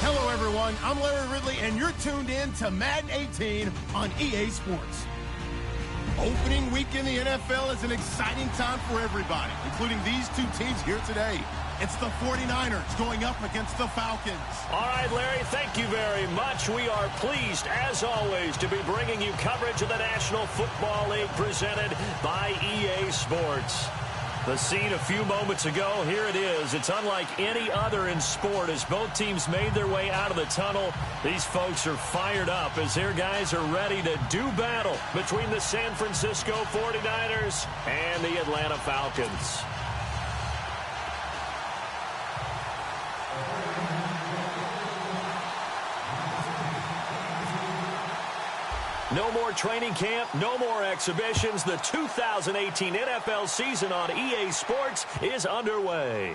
Hello, everyone. I'm Larry Ridley, and you're tuned in to Madden 18 on EA Sports. Opening week in the NFL is an exciting time for everybody, including these two teams here today. It's the 49ers going up against the Falcons. All right, Larry, thank you very much. We are pleased, as always, to be bringing you coverage of the National Football League presented by EA Sports. The scene a few moments ago, here it is. It's unlike any other in sport as both teams made their way out of the tunnel. These folks are fired up as their guys are ready to do battle between the San Francisco 49ers and the Atlanta Falcons. No more training camp, no more exhibitions. The 2018 NFL season on EA Sports is underway.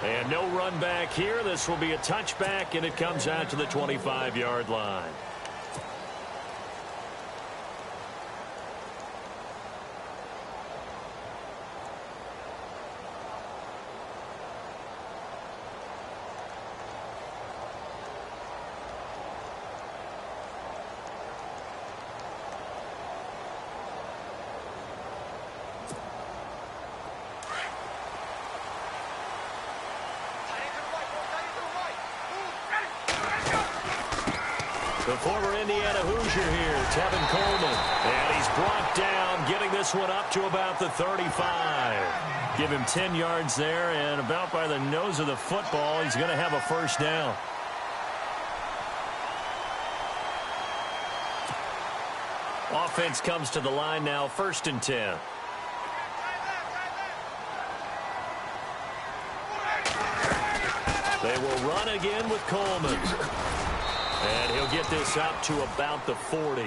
And no run back here. This will be a touchback, and it comes out to the 25-yard line. The former Indiana Hoosier here, Tevin Coleman. And he's brought down, getting this one up to about the 35. Give him 10 yards there, and about by the nose of the football, he's going to have a first down. Offense comes to the line now, 1st and 10. They will run again with Coleman. And he'll get this up to about the 40.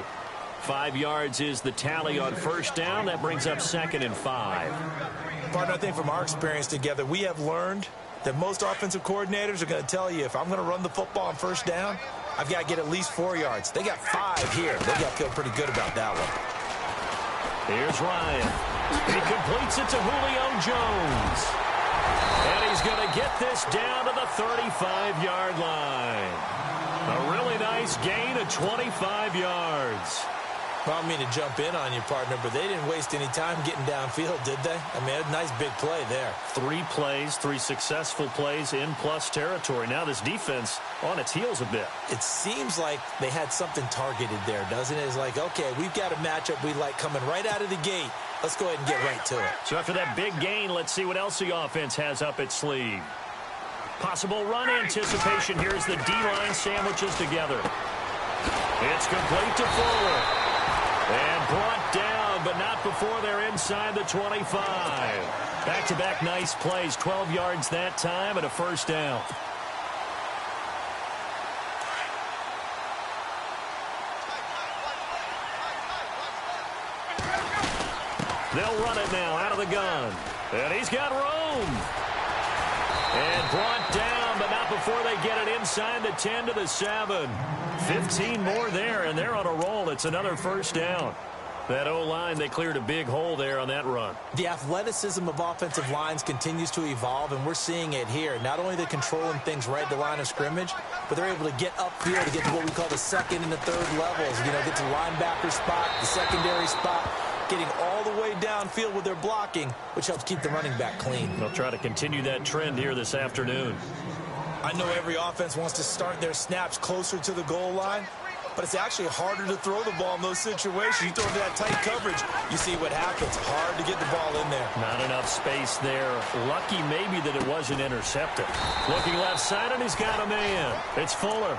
5 yards is the tally on first down. That brings up 2nd and 5. Partner, I think from our experience together, we have learned that most offensive coordinators are going to tell you, if I'm going to run the football on first down, I've got to get at least 4 yards. They got 5 here. They got to feel pretty good about that one. Here's Ryan. He completes it to Julio Jones. And he's going to get this down to the 35-yard line. A really nice gain of 25 yards. Well, I don't mean to jump in on you, partner, but they didn't waste any time getting downfield, did they? I mean, a nice big play there. 3 plays, 3 successful plays in plus territory. Now this defense on its heels a bit. It seems like they had something targeted there, doesn't it? It's like, okay, we've got a matchup we like coming right out of the gate. Let's go ahead and get right to it. So after that big gain, let's see what else the offense has up its sleeve. Possible run anticipation. Here's the D-line sandwiches together. It's complete to Fuller. And brought down, but not before they're inside the 25. Back-to-back nice plays. 12 yards that time and a first down. They'll run it now out of the gun. And he's got room. And brought down, but not before they get it inside the 10 to the 7. 15 more there, and they're on a roll. It's another first down. That O-line, they cleared a big hole there on that run. The athleticism of offensive lines continues to evolve, and we're seeing it here. Not only are they controlling things right at the line of scrimmage, but they're able to get upfield to get to what we call the 2nd and the 3rd levels. You know, get to the linebacker spot, the secondary spot, getting all the way downfield with their blocking, which helps keep the running back clean. They'll try to continue that trend here this afternoon. I know every offense wants to start their snaps closer to the goal line, but it's actually harder to throw the ball in those situations. You throw into that tight coverage, you see what happens. Hard to get the ball in there. Not enough space there. Lucky maybe that it wasn't intercepted. Looking left side, and he's got a man. It's Fuller.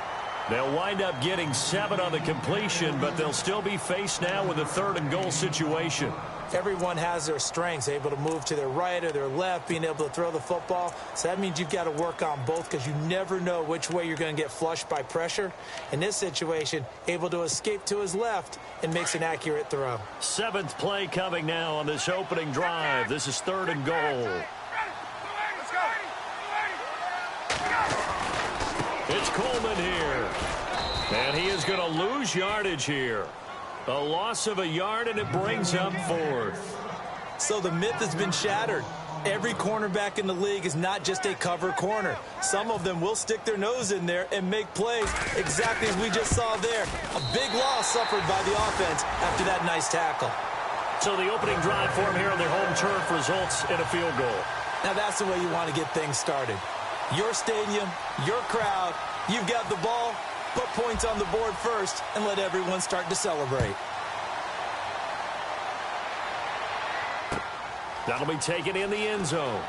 They'll wind up getting 7 on the completion, but they'll still be faced now with a 3rd and goal situation. Everyone has their strengths, able to move to their right or their left, being able to throw the football. So that means you've got to work on both because you never know which way you're going to get flushed by pressure. In this situation, able to escape to his left and makes an accurate throw. 7th play coming now on this opening drive. This is 3rd and goal. It's Coleman here. And he is going to lose yardage here. A loss of a yard, and it brings up 4th. So the myth has been shattered. Every cornerback in the league is not just a cover corner. Some of them will stick their nose in there and make plays exactly as we just saw there. A big loss suffered by the offense after that nice tackle. So the opening drive for them here on their home turf results in a field goal. Now that's the way you want to get things started. Your stadium, your crowd, you've got the ball, put points on the board first and let everyone start to celebrate. That'll be taken in the end zone.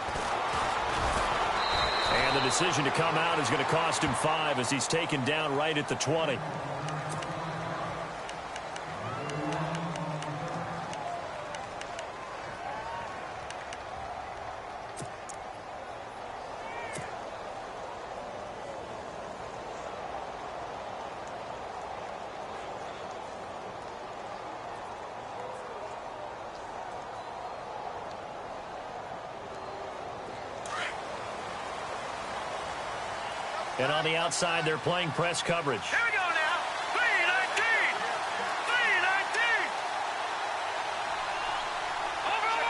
And the decision to come out is going to cost him 5 as he's taken down right at the 20. And on the outside, they're playing press coverage. Here we go now. 3-19. 3-19. Over.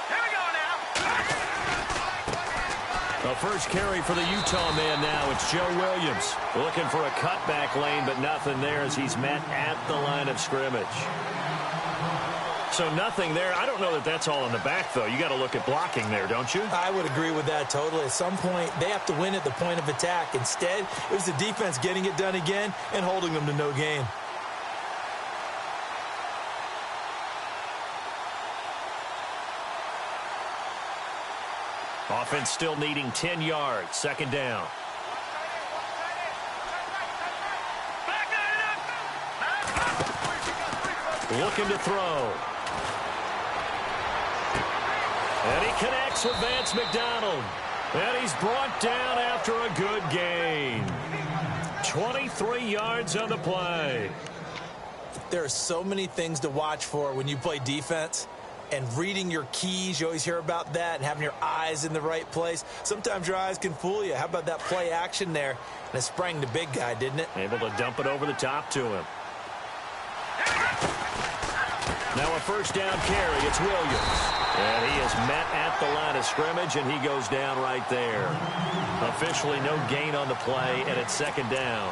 Here we go now. The first carry for the Utah man now. It's Joe Williams looking for a cutback lane, but nothing there as he's met at the line of scrimmage. So nothing there. I don't know that that's all in the back, though. You got to look at blocking there, don't you? I would agree with that totally. At some point, they have to win at the point of attack. Instead, it was the defense getting it done again and holding them to no gain. Offense still needing 10 yards. Second down. Looking to throw. And he connects with Vance McDonald. And he's brought down after a good gain. 23 yards on the play. There are so many things to watch for when you play defense. And reading your keys, you always hear about that, and having your eyes in the right place. Sometimes your eyes can fool you. How about that play action there? And it sprang the big guy, didn't it? Able to dump it over the top to him. Now a first down carry. It's Williams. And he is met at the line of scrimmage, and he goes down right there. Officially no gain on the play, and it's second down.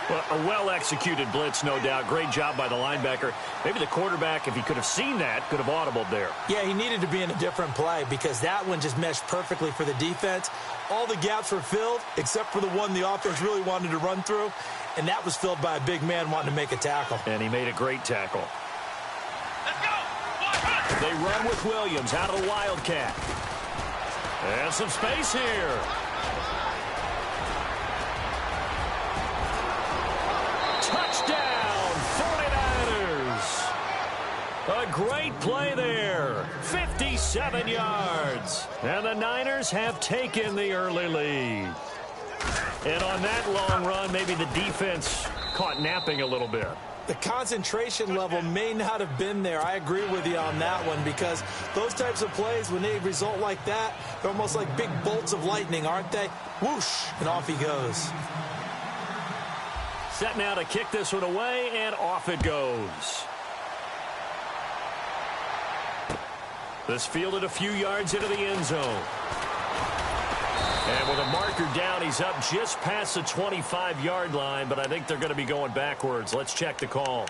Well, a well-executed blitz, no doubt. Great job by the linebacker. Maybe the quarterback, if he could have seen that, could have audibled there. Yeah, he needed to be in a different play because that one just meshed perfectly for the defense. All the gaps were filled except for the one the offense really wanted to run through, and that was filled by a big man wanting to make a tackle. And he made a great tackle. They run with Williams out of the Wildcat. And some space here. Touchdown, 49ers. A great play there. 57 yards. And the Niners have taken the early lead. And on that long run, maybe the defense caught napping a little bit. The concentration level may not have been there. I agree with you on that one because those types of plays, when they result like that, they're almost like big bolts of lightning, aren't they? Whoosh, and off he goes. Set now to kick this one away, and off it goes. This fielded a few yards into the end zone. And with a marker down, he's up just past the 25-yard line, but I think they're going to be going backwards. Let's check the call.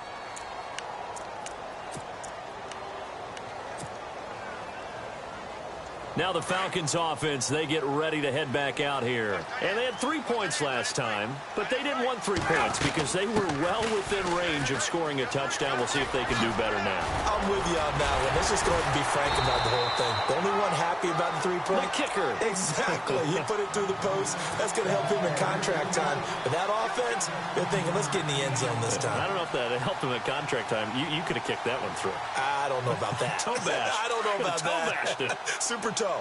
Now the Falcons offense, they get ready to head back out here. And they had 3 points last time, but they didn't want 3 points because they were well within range of scoring a touchdown. We'll see if they can do better now. I'm with you on that one. Let's just go ahead and be frank about the whole thing. The only one happy about the 3-point? The kicker. Exactly. He put it through the post. That's going to help him in contract time. But that offense, they're thinking, let's get in the end zone this time. I don't know if that helped him at contract time. You could have kicked that one through. I don't know about that. Toe bash. I don't know about Toe that. bashed it. Super toe. Now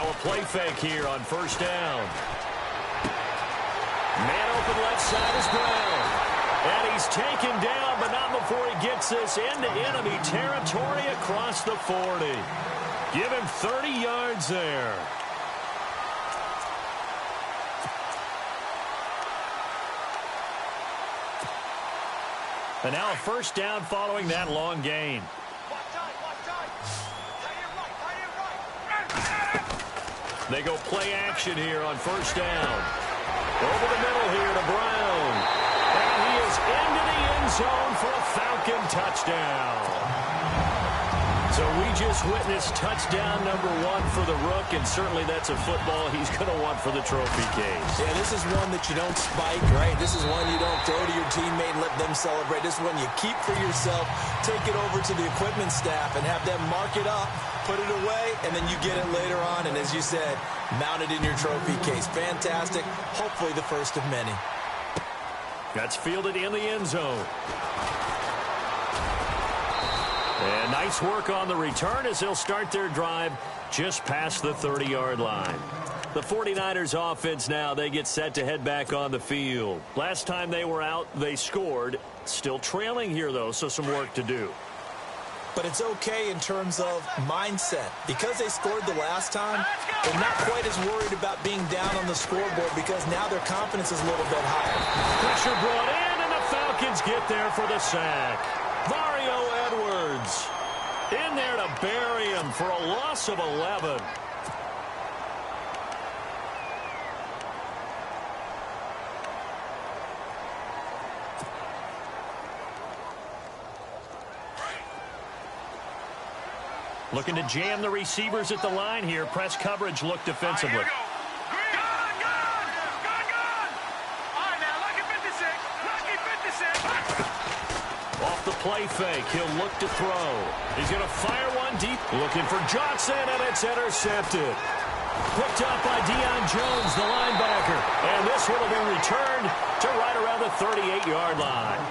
a play fake here on first down. Man open left side is Brown. And he's taken down, but not before he gets this into enemy territory across the 40. Give him 30 yards there. And now a first down following that long gain. They go play action here on first down. Over the middle here to Brown. And he is into the end zone for a Falcon touchdown. So we just witnessed touchdown number 1 for the Rook, and certainly that's a football he's going to want for the trophy case. Yeah, this is one that you don't spike, right? This is one you don't throw to your teammate and let them celebrate. This is one you keep for yourself, take it over to the equipment staff and have them mark it up, put it away, and then you get it later on, and as you said, mount it in your trophy case. Fantastic. Hopefully the first of many. That's fielded in the end zone. And nice work on the return as they'll start their drive just past the 30-yard line. The 49ers offense now, they get set to head back on the field. Last time they were out, they scored. Still trailing here, though, so some work to do. But it's okay in terms of mindset. Because they scored the last time, they're not quite as worried about being down on the scoreboard because now their confidence is a little bit higher. Pressure brought in, and the Falcons get there for the sack. Mario Edwards in there to bury him for a loss of 11. Looking to jam the receivers at the line here. Press coverage look defensively. All right, now, lucky 56. Lucky 56. Off the play fake, he'll look to throw. He's going to fire one deep. Looking for Johnson, and it's intercepted. Picked up by Deion Jones, the linebacker. And this one will be returned to right around the 38-yard line.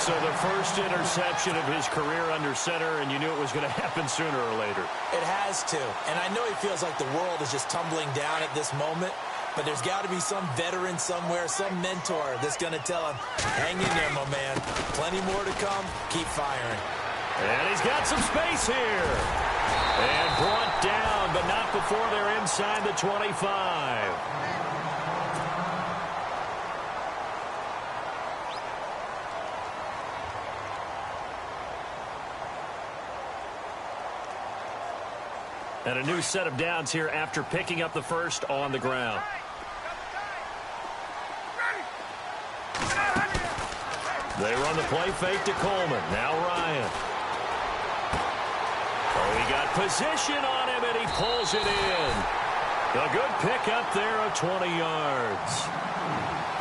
So the first interception of his career under center, and you knew it was going to happen sooner or later. It has to. And I know he feels like the world is just tumbling down at this moment, but there's got to be some veteran somewhere, some mentor that's going to tell him, hang in there, my man. Plenty more to come. Keep firing. And he's got some space here. And brought down, but not before they're inside the 25. And a new set of downs here after picking up the first on the ground. They run the play fake to Coleman. Now Ryan. Oh, he got position on him, and he pulls it in. A good pick up there of 20 yards.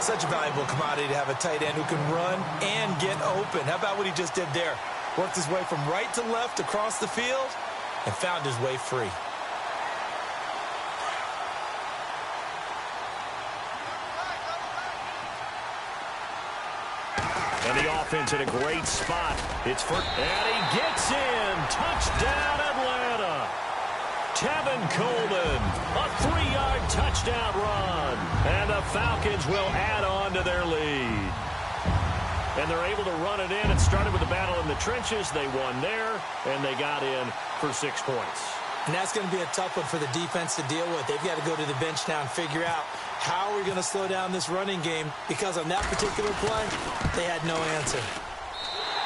Such a valuable commodity to have a tight end who can run and get open. How about what he just did there? Worked his way from right to left across the field and found his way free. And the offense in a great spot. It's for, and he gets in. Touchdown, Atlanta. Tevin Coleman, a 3-yard touchdown run. And the Falcons will add on to their lead. And they're able to run it in. It started with a battle in the trenches. They won there, and they got in for 6 points. And that's going to be a tough one for the defense to deal with. They've got to go to the bench now and figure out how are we going to slow down this running game, because on that particular play, they had no answer.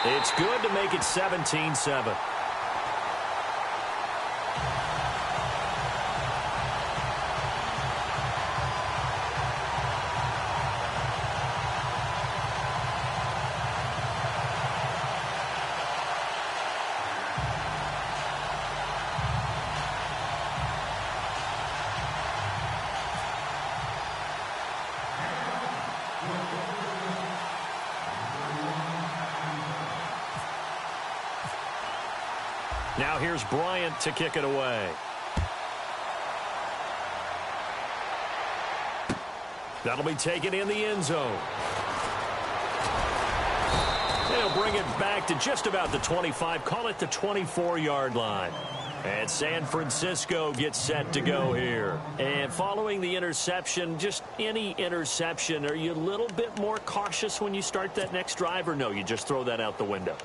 It's good to make it 17-7. Now here's Bryant to kick it away. That'll be taken in the end zone. They'll bring it back to just about the 25, call it the 24-yard line. And San Francisco gets set to go here. And following the interception, just any interception, are you a little bit more cautious when you start that next drive, or no, you just throw that out the window?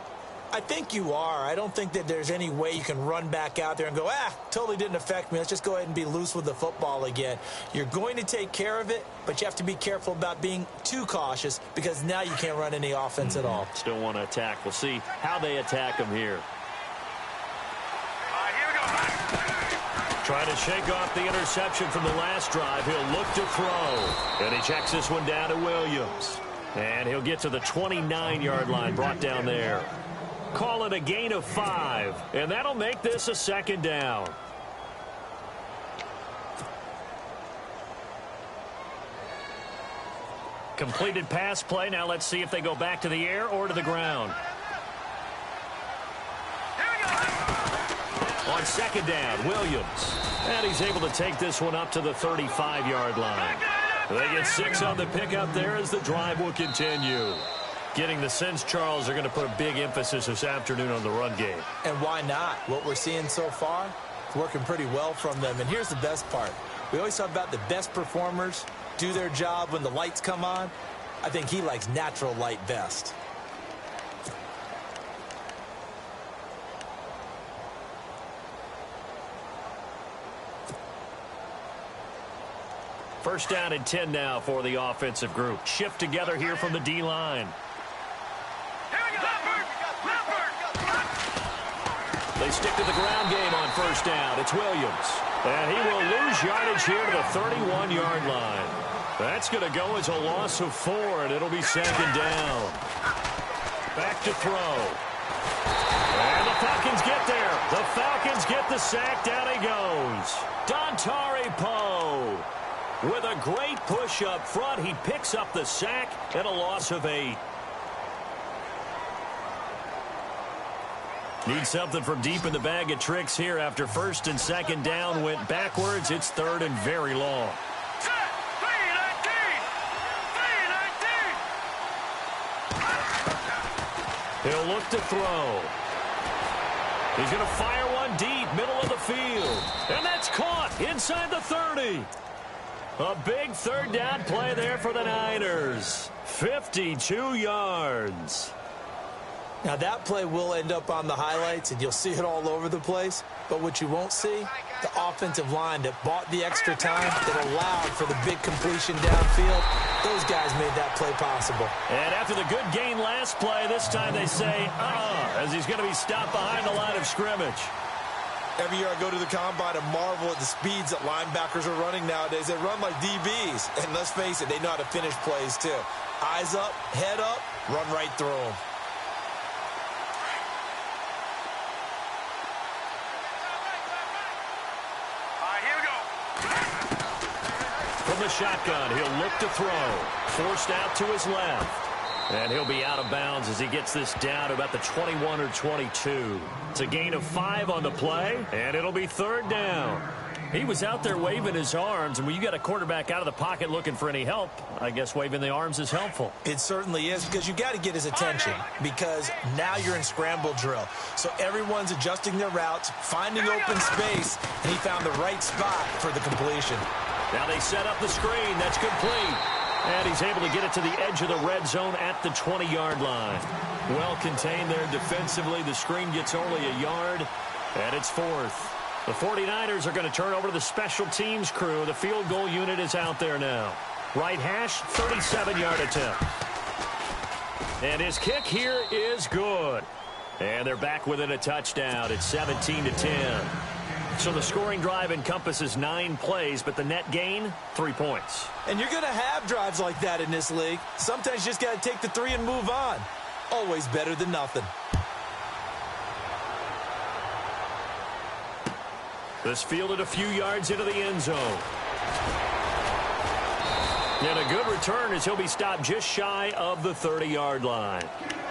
I think you are. I don't think that there's any way you can run back out there and go, totally didn't affect me. Let's just go ahead and be loose with the football again. You're going to take care of it, but you have to be careful about being too cautious because now you can't run any offense at all. Still want to attack. We'll see how they attack him here. Trying to shake off the interception from the last drive. He'll look to throw. And he checks this one down to Williams. And he'll get to the 29-yard line, brought down there. Call it a gain of 5, and that'll make this a second down. Completed pass play. Now let's see if they go back to the air or to the ground. On second down, Williams. And he's able to take this one up to the 35-yard line. They get 6 on the pickup there as the drive will continue. Getting the sense, Charles, are going to put a big emphasis this afternoon on the run game. And why not? What we're seeing so far, it's working pretty well from them. And here's the best part. We always talk about the best performers do their job when the lights come on. I think he likes natural light best. First down and 10 now for the offensive group. Shift together here from the D-line. They stick to the ground game on first down. It's Williams. And he will lose yardage here to the 31-yard line. That's going to go as a loss of 4, and it'll be second down. Back to throw. And the Falcons get there. The Falcons get the sack. Down he goes. Dontari Poe. With a great push up front, he picks up the sack and a loss of 8. Need something from deep in the bag of tricks here after first and second down went backwards. It's third and very long. He'll look to throw. He's going to fire one deep, middle of the field. And that's caught inside the 30. A big third down play there for the Niners. 52 yards. Now, that play will end up on the highlights, and you'll see it all over the place. But what you won't see, the offensive line that bought the extra time, that allowed for the big completion downfield, those guys made that play possible. And after the good gain last play, this time they say, as he's going to be stopped behind the line of scrimmage. Every year I go to the combine and marvel at the speeds that linebackers are running nowadays. They run like DBs. And let's face it, they know how to finish plays too. Eyes up, head up, run right through them. From the shotgun, he'll look to throw. Forced out to his left. And he'll be out of bounds as he gets this down to about the 21 or 22. It's a gain of 5 on the play, and it'll be third down. He was out there waving his arms, and when you got a quarterback out of the pocket looking for any help, I guess waving the arms is helpful. It certainly is, because you got to get his attention, because now you're in scramble drill. So everyone's adjusting their routes, finding open space, and he found the right spot for the completion. Now they set up the screen. That's complete. And he's able to get it to the edge of the red zone at the 20-yard line. Well contained there defensively. The screen gets only a yard, and it's fourth. The 49ers are going to turn over to the special teams crew. The field goal unit is out there now. Right hash, 37-yard attempt. And his kick here is good. And they're back within a touchdown. It's 17-10. So the scoring drive encompasses 9 plays, but the net gain, 3 points. And you're going to have drives like that in this league. Sometimes you just got to take the 3 and move on. Always better than nothing. This fielded a few yards into the end zone. And a good return as he'll be stopped just shy of the 30-yard line.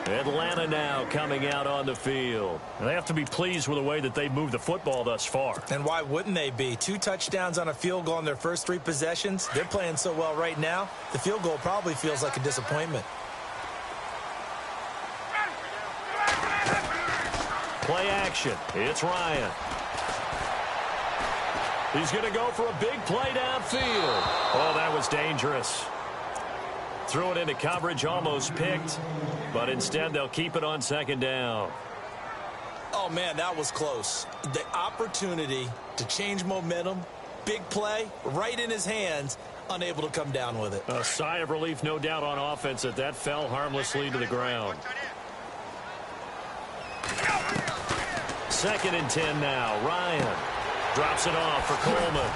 Atlanta now coming out on the field. They have to be pleased with the way that they've moved the football thus far. And why wouldn't they be? 2 touchdowns on a field goal in their first 3 possessions. They're playing so well right now, the field goal probably feels like a disappointment. Play action. It's Ryan. He's going to go for a big play downfield. Oh, that was dangerous. Threw it into coverage, almost picked, but instead they'll keep it on second down. Oh, man, that was close. The opportunity to change momentum, big play, right in his hands, unable to come down with it. A sigh of relief, no doubt, on offense that fell harmlessly to the ground. 2nd and 10 now. Ryan drops it off for Coleman.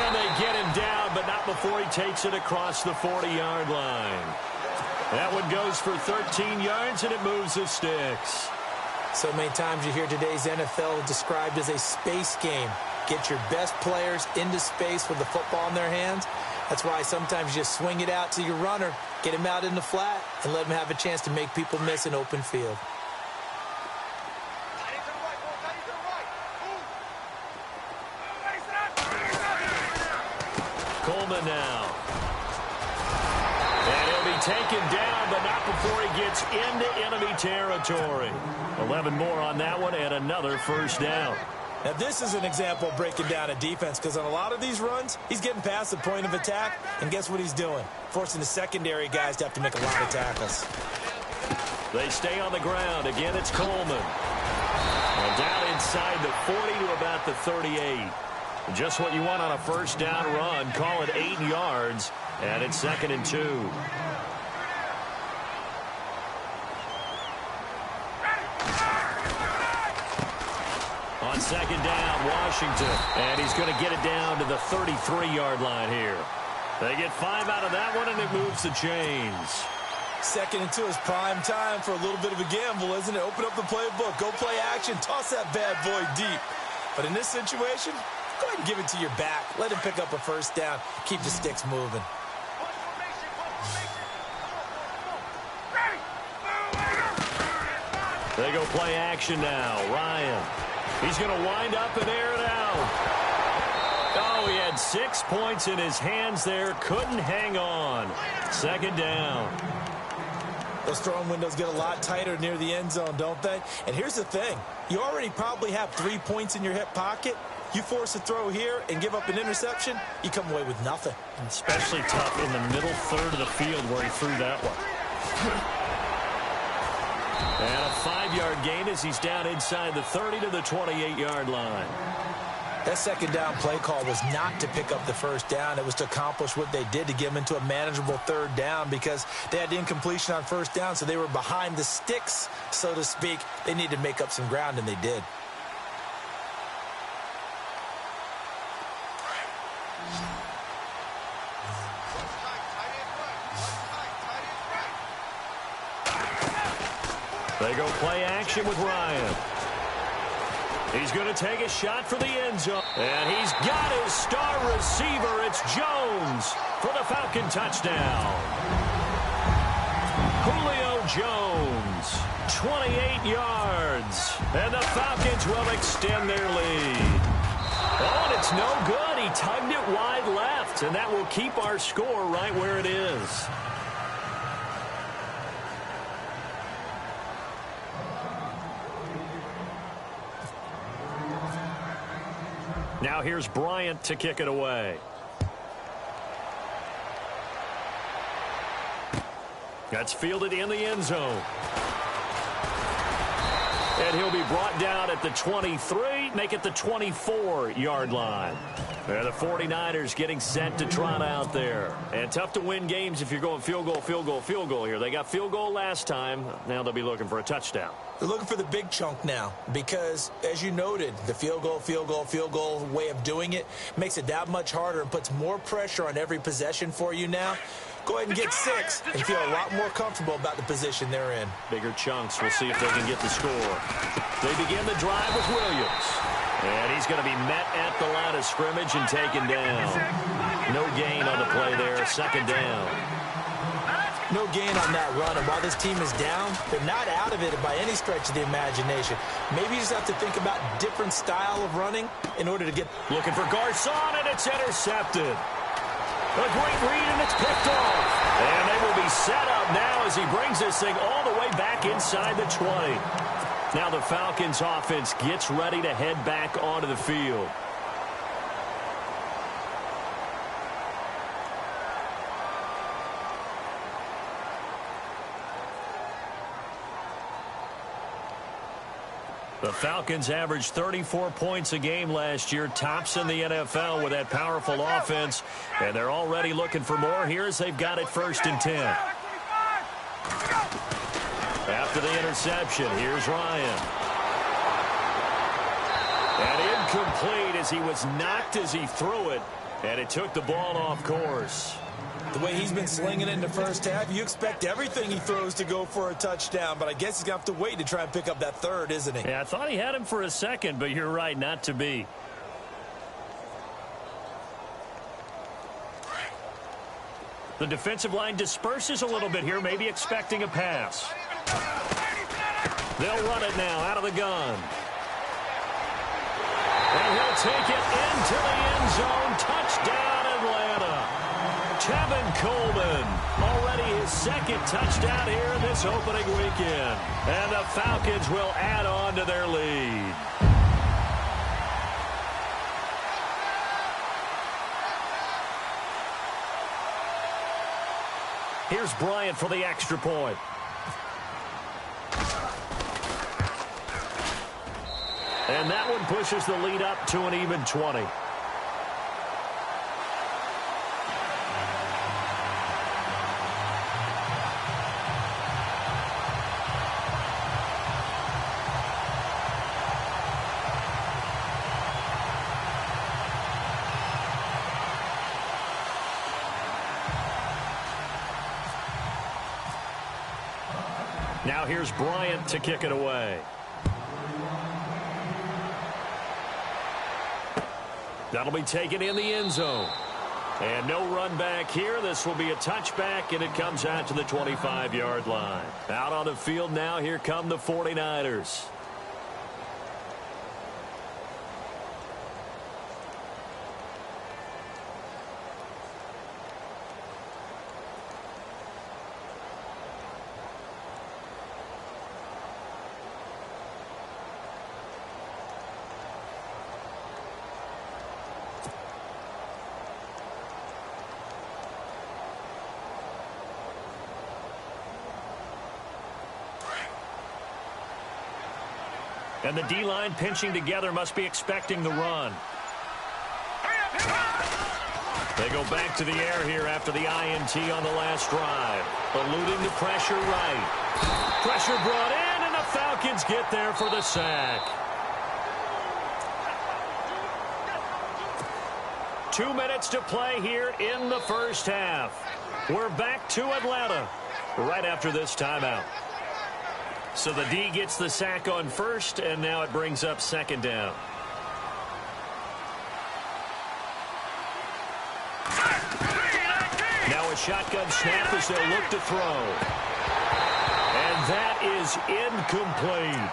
And they get him down, but not before he takes it across the 40-yard line. That one goes for 13 yards, and it moves the sticks. So many times you hear today's NFL described as a space game. Get your best players into space with the football in their hands. That's why sometimes you just swing it out to your runner, get him out in the flat, and let him have a chance to make people miss an open field. Coleman now. And he'll be taken down, but not before he gets into enemy territory. 11 more on that one, and another first down. Now, this is an example of breaking down a defense, because on a lot of these runs, he's getting past the point of attack, and guess what he's doing? Forcing the secondary guys to have to make a lot of tackles. They stay on the ground. Again, it's Coleman. And down inside the 40 to about the 38. Just what you want on a first down run. Call it 8 yards, and it's 2nd and 2. On 2nd down, Washington. And he's going to get it down to the 33-yard line here. They get 5 out of that one, and it moves the chains. 2nd and 2 is prime time for a little bit of a gamble, isn't it? Open up the playbook, go play action, toss that bad boy deep. But in this situation, go ahead and give it to your back. Let him pick up a first down. Keep the sticks moving. They go play action now. Ryan. He's going to wind up and air it out. Oh, he had 6 points in his hands there. Couldn't hang on. 2nd down. Those throwing windows get a lot tighter near the end zone, don't they? And here's the thing. You already probably have 3 points in your hip pocket. You force a throw here and give up an interception, you come away with nothing. Especially tough in the middle third of the field where he threw that one. And a 5-yard gain as he's down inside the 30 to the 28-yard line. That 2nd down play call was not to pick up the first down. It was to accomplish what they did, to get them into a manageable 3rd down, because they had incompletion on first down, so they were behind the sticks, so to speak. They needed to make up some ground, and they did. They go play action with Ryan. He's going to take a shot for the end zone. And he's got his star receiver. It's Jones for the Falcon touchdown. Julio Jones, 28 yards. And the Falcons will extend their lead. Oh, and it's no good. He tugged it wide left, and that will keep our score right where it is. Now here's Bryant to kick it away. That's fielded in the end zone. And he'll be brought down at the 23, make it the 24-yard line. The 49ers getting set to trot out there. And tough to win games if you're going field goal, field goal, field goal here. They got field goal last time. Now they'll be looking for a touchdown. They're looking for the big chunk now because, as you noted, the field goal way of doing it makes it that much harder and puts more pressure on every possession for you now. Go ahead and get 6 and feel a lot more comfortable about the position they're in. Bigger chunks. We'll see if they can get the score. They begin the drive with Williams. And he's going to be met at the line of scrimmage and taken down. No gain on the play there. 2nd down. No gain on that run, and while this team is down, they're not out of it by any stretch of the imagination. Maybe you just have to think about different style of running in order to get... Looking for Garcon, and it's intercepted. A great read, and it's picked off. And they will be set up now as he brings this thing all the way back inside the 20. Now the Falcons offense gets ready to head back onto the field. The Falcons averaged 34 points a game last year, tops in the NFL with that powerful offense, and they're already looking for more here as they've got it 1st and 10. After the interception, here's Ryan. And incomplete as he was knocked as he threw it, and it took the ball off course. The way he's been slinging it in the first half, you expect everything he throws to go for a touchdown, but I guess he's going to have to wait to try and pick up that 3rd, isn't he? Yeah, I thought he had him for a second, but you're right, not to be. The defensive line disperses a little bit here, maybe expecting a pass. They'll run it now out of the gun. And he'll take it into the end zone. Touchdown, Atlanta. Tevin Coleman, already his 2nd touchdown here in this opening weekend. And the Falcons will add on to their lead. Here's Bryant for the extra point. And that one pushes the lead up to an even 20. Now here's Bryant to kick it away. That'll be taken in the end zone. And no run back here. This will be a touchback, and it comes out to the 25-yard line. Out on the field now, here come the 49ers. And the D-line pinching together, must be expecting the run. They go back to the air here after the INT on the last drive. Eluding the pressure right. Pressure brought in, and the Falcons get there for the sack. 2 minutes to play here in the first half. We're back to Atlanta right after this timeout. So the D gets the sack on 1st, and now it brings up 2nd down. Now a shotgun snap as they'll look to throw. And that is incomplete.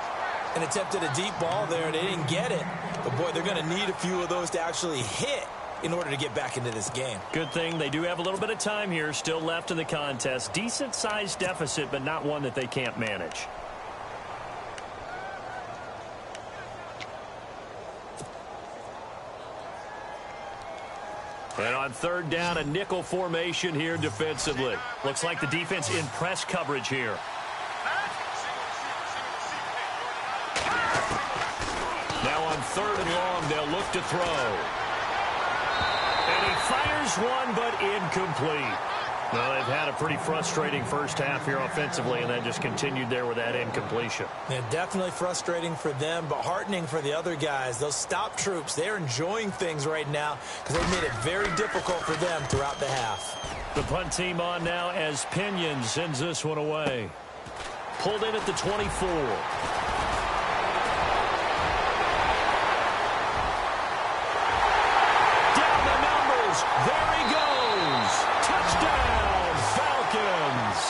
An attempt at a deep ball there. They didn't get it. But, boy, they're going to need a few of those to actually hit in order to get back into this game. Good thing they do have a little bit of time here still left in the contest. Decent-sized deficit, but not one that they can't manage. And on 3rd down, a nickel formation here defensively. Looks like the defense in press coverage here. Now on 3rd and long, they'll look to throw. And he fires one, but incomplete. Well, they've had a pretty frustrating first half here offensively, and that just continued there with that incompletion. Yeah, definitely frustrating for them, but heartening for the other guys. Those stop troops, they're enjoying things right now because they've made it very difficult for them throughout the half. The punt team on now as Pinion sends this one away. Pulled in at the 24. Down the numbers. There he goes. Touchdown, Falcons.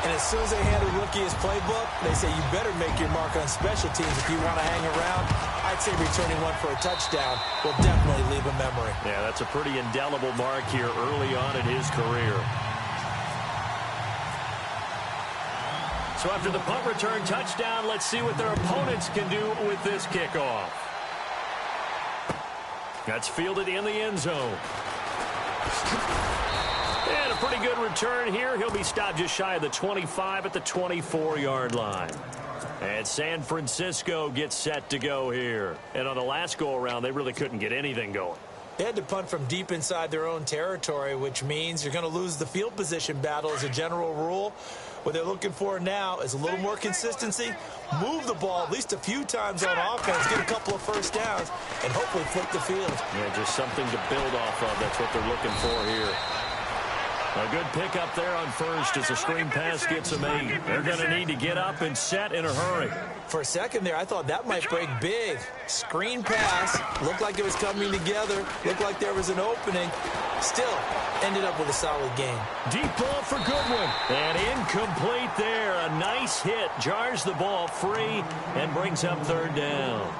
And as soon as they hand a rookie his playbook, they say you better make your mark on special teams if you want to hang around. I'd say returning one for a touchdown will definitely leave a memory. Yeah, that's a pretty indelible mark here early on in his career. So after the punt return touchdown, let's see what their opponents can do with this kickoff. That's fielded in the end zone. And a pretty good return here. He'll be stopped just shy of the 25 at the 24-yard line. And San Francisco gets set to go here. And on the last go-around, they really couldn't get anything going. They had to punt from deep inside their own territory, which means you're going to lose the field position battle as a general rule. What they're looking for now is a little more consistency, move the ball at least a few times on offense, get a couple of first downs, and hopefully flip the field. Yeah, just something to build off of. That's what they're looking for here. A good pickup there on first as the screen pass gets a made. They're going to need to get up and set in a hurry. For a second there, I thought that might break big. Screen pass, looked like it was coming together, looked like there was an opening. Still, ended up with a solid game. Deep ball for Goodwin. And incomplete there. A nice hit. Jars the ball free and brings up third down.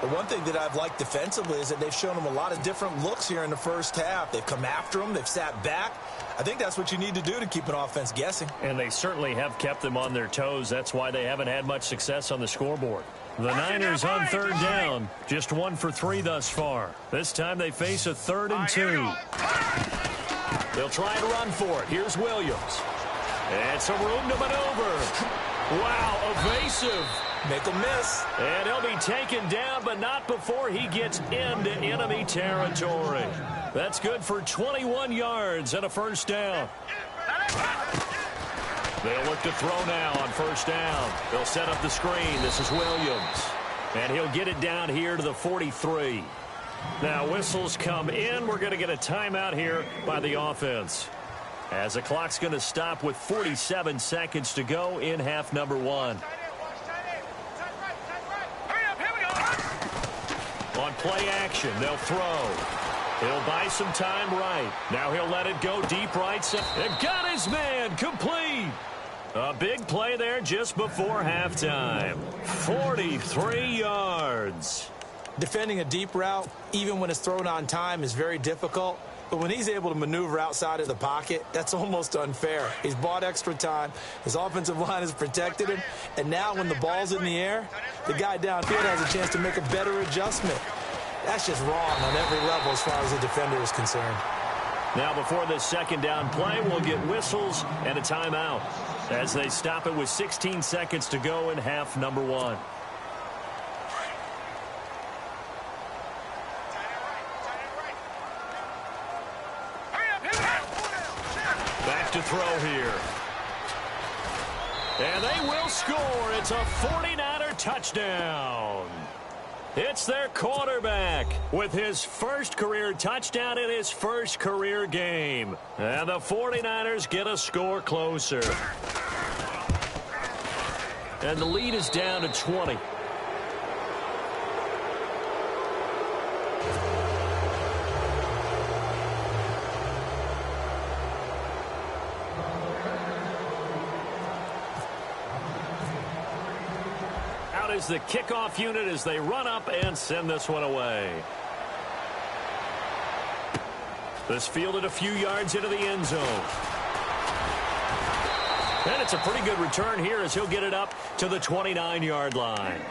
The one thing that I've liked defensively is that they've shown them a lot of different looks here in the first half. They've come after them. They've sat back. I think that's what you need to do to keep an offense guessing. And they certainly have kept them on their toes. That's why they haven't had much success on the scoreboard. The Niners on third down. Just 1 for 3 thus far. This time they face a 3rd and 2. They'll try and run for it. Here's Williams. And some room to maneuver. Wow, evasive. Make a miss. And he'll be taken down, but not before he gets into enemy territory. That's good for 21 yards and a first down. They'll look to throw now on first down. They'll set up the screen. This is Williams. And he'll get it down here to the 43. Now whistles come in. We're going to get a timeout here by the offense, as the clock's going to stop with 47 seconds to go in half number 1. On play action, they'll throw. He'll buy some time right. Now he'll let it go deep right side. And got his man complete. A big play there just before halftime. 43 yards. Defending a deep route, even when it's thrown on time, is very difficult. But when he's able to maneuver outside of the pocket, that's almost unfair. He's bought extra time. His offensive line has protected him. And now when the ball's in the air, the guy downfield has a chance to make a better adjustment. That's just wrong on every level as far as the defender is concerned. Now before this second down play, we'll get whistles and a timeout as they stop it with 16 seconds to go in half number 1. Back to throw here. And they will score. It's a 49er touchdown. It's their quarterback with his first career touchdown in his first career game. And the 49ers get a score closer. And the lead is down to 20. Is the kickoff unit as they run up and send this one away. This fielded a few yards into the end zone. And it's a pretty good return here as he'll get it up to the 29-yard line.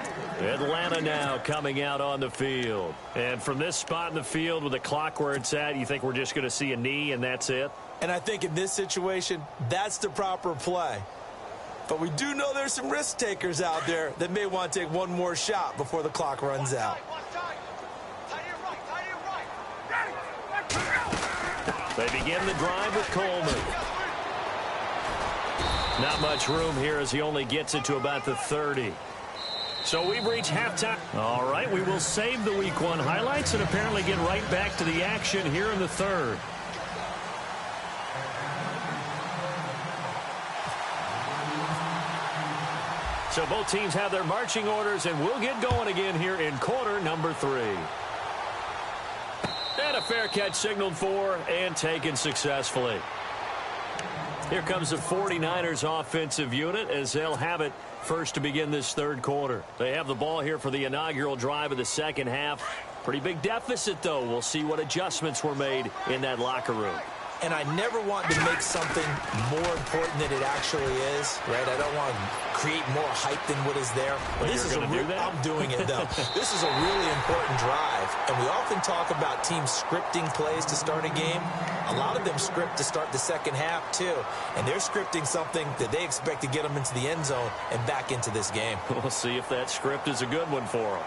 Atlanta now coming out on the field. And from this spot in the field with the clock where it's at, you think we're just going to see a knee and that's it? And I think in this situation, that's the proper play. But we do know there's some risk takers out there that may want to take one more shot before the clock runs out. They begin the drive with Coleman. Not much room here as he only gets it to about the 30. So we've reached halftime. All right, we will save the Week 1 highlights and apparently get right back to the action here in the third. So both teams have their marching orders, and we'll get going again here in quarter number 3. And a fair catch signaled for and taken successfully. Here comes the 49ers offensive unit as they'll have it first to begin this third quarter. They have the ball here for the inaugural drive of the second half. Pretty big deficit, though. We'll see what adjustments were made in that locker room. and I never want to make something more important than it actually is, right? I don't want to create more hype than what is there. But this is a I'm doing it, though. This is a really important drive, and we often talk about teams scripting plays to start a game. A lot of them script to start the second half, too, and they're scripting something that they expect to get them into the end zone and back into this game. We'll see if that script is a good one for them.